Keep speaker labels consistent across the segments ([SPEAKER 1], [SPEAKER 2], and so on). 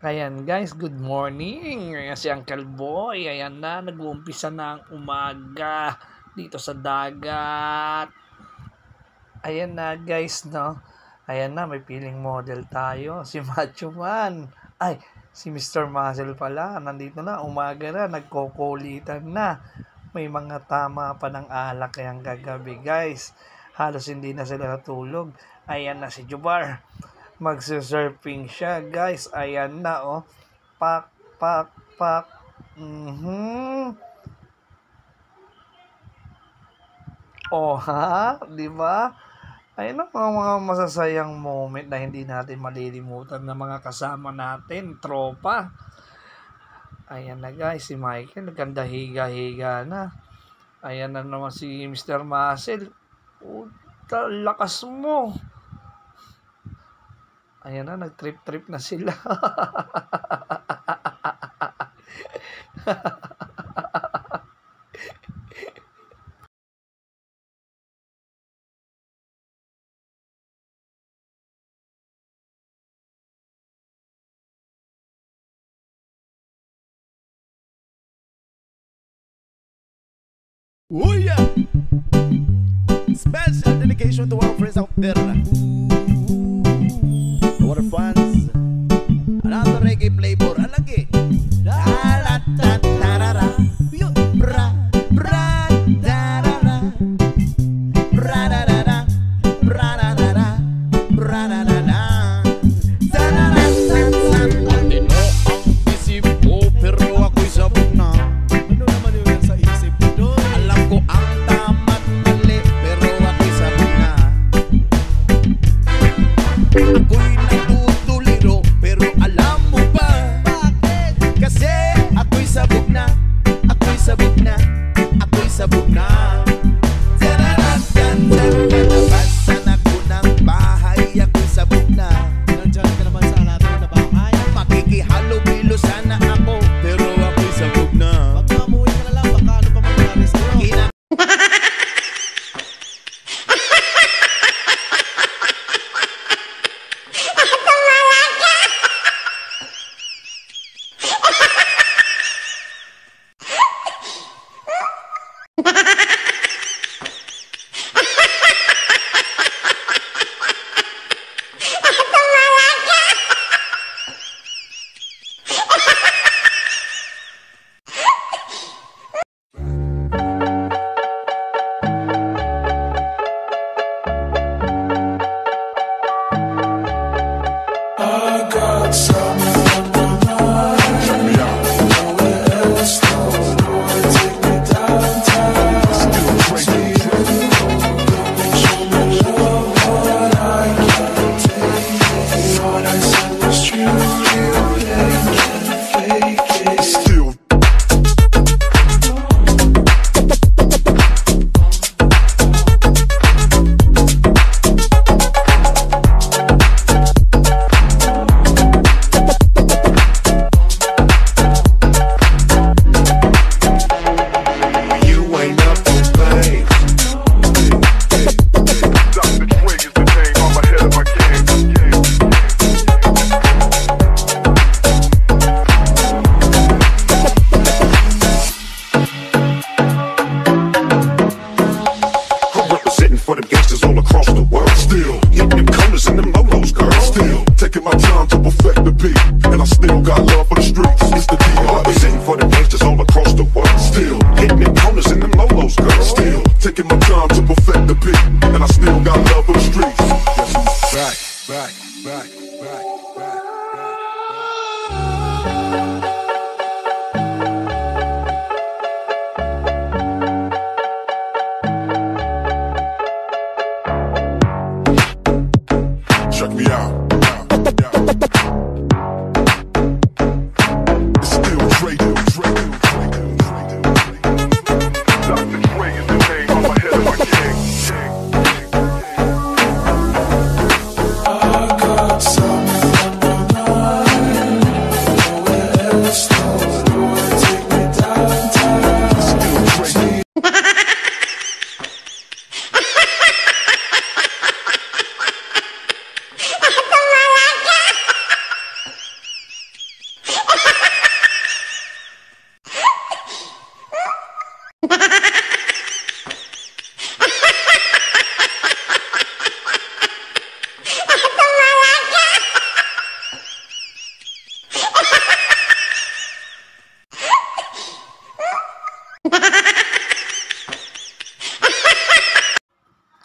[SPEAKER 1] Ayan guys, good morning. Ayan si Uncle Boy. Ayan na, nag-uumpisa na ang umaga dito sa dagat. Ayan na guys, no? Ayan na, may piling model tayo. Si Macho Man. Ay, si Mr. Muscle pala. Nandito na, umaga na, nagkukulitan na. May mga tama pa ng alak kayang gagabi guys. Halos hindi na sila natulog. Ayan na si Jubar. Magsusurfing siya guys. Ayan na oh. Pak, pak, pak. Oh ha? Di ba? Ayun ang mga masasayang moment na hindi natin malilimutan ng mga kasama natin, tropa. Ayan na guys, si Michael, naganda higa-higa na. Ayan na naman si Mr. Muscle. Puta, lakas mo. Ayan na, nag-trip-trip na sila.
[SPEAKER 2] Oh yeah! Special dedication to our friends out there. Our fans. Another reggae flavor. Alagi. Da-da-da-da-da-da. Bra, bra, da-da-da. Bra-da-da-da. Bra-da-da-da. Bra-da-da-da. Da-da-da-da-da. Matino ang isip ko, pero ako'y sabog na. Ano naman yun sa isip ko doon? Alam ko ang tama't mali, pero ako'y sabog na. Ako'y natutuliro, pero alam mo ba? Bakit? Kasi ako'y sabog na. Ako'y sabog na. Ako'y sabog na. Nalabasan ako ng bahay, ako'y sabog na. Nandiyan ka naman sa alato na bahay. Makikihalo-bilo sana ako, pero ako'y sabog na. Bak mamuwi ka na lang, baka ano pa mangyari sa'yo.
[SPEAKER 3] For them gangsters all across the world. Still hitting them corners and them lolos, girl. Still taking my time to perfect the beat, and I still got love for the streets. It's the DR. Representing for them gangsters all across the world. Still hitting them corners and them lolos, girl. Still taking my time to perfect the beat, and I still got love for the streets. Back, back, back, back, back. Check me out. It's still Dre. Dr. Dre is the name on my head of my king.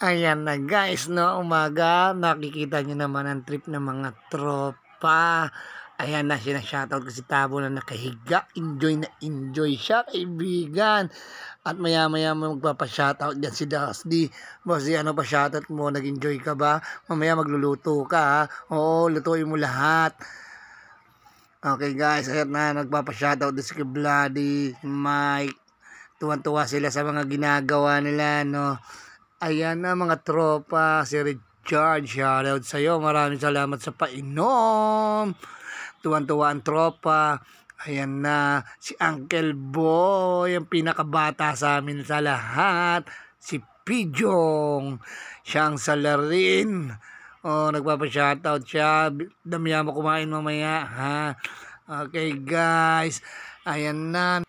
[SPEAKER 1] Ayan na guys, no, umaga, nakikita nyo naman ang trip ng mga tropa. Ayan na, sinashoutout ko si Tabo na nakahiga. Enjoy na enjoy siya, kaibigan. At maya-maya magpapa-shoutout dyan si Dusty. Bossy, ano pa shoutout mo? Nag-enjoy ka ba? Mamaya magluluto ka, ha? Oo, lutuin mo lahat. Okay guys, ayan na, nagpapa-shoutout din si Bloody, Mike. Tuwan-tuwa sila sa mga ginagawa nila, no? Ayan na mga tropa, si Richard, shoutout sa'yo. Maraming salamat sa painom. Tuwan-tuwa ang tropa. Ayan na, si Uncle Boy, ang pinakabata sa amin sa lahat. Si Pijong, siyang salarin. Oh, nagpapa-shoutout siya. Damihan mo kumain mamaya, ha? Okay guys, ayan na.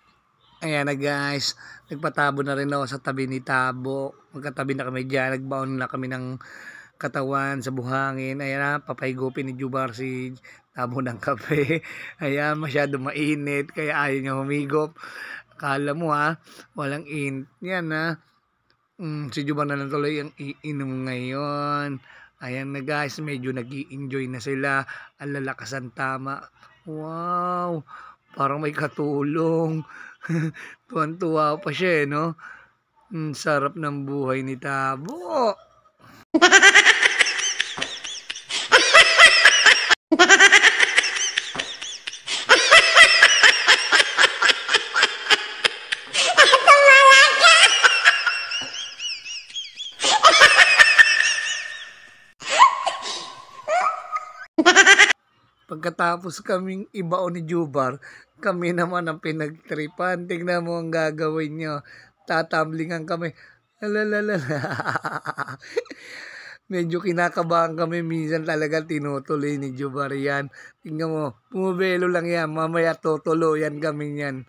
[SPEAKER 1] Ayan na guys, nagpatabo na rin ako sa tabi ni Tabo. Magkatabi na kami dyan, nagbaon na kami ng katawan sa buhangin. Ayan na, papaigupin ni Jubar si Tabo ng kape. Ayan, masyado mainit, kaya ayaw niya humigop. Akala mo ha, walang init yan ha. Si Jubar na lang tuloy ang iinom ngayon. Ayan na guys, medyo nag-i-enjoy na sila. Ang lalakasan tama. Wow, parang may katulong. Tuwan-tuwa pa siya, no? Sarap ng buhay ni Tabo. Pagkatapos kaming ibaon ni Jubar, kami naman ang pinagtripan. Tingnan mo ang gagawin nyo. Tatamblingan kami. Lalalala. Medyo kinakabahan kami. Minsan talaga tinutuloy ni Jubar yan. Tingnan mo, pumabelo lang yan. Mamaya tutuloyan kami yan.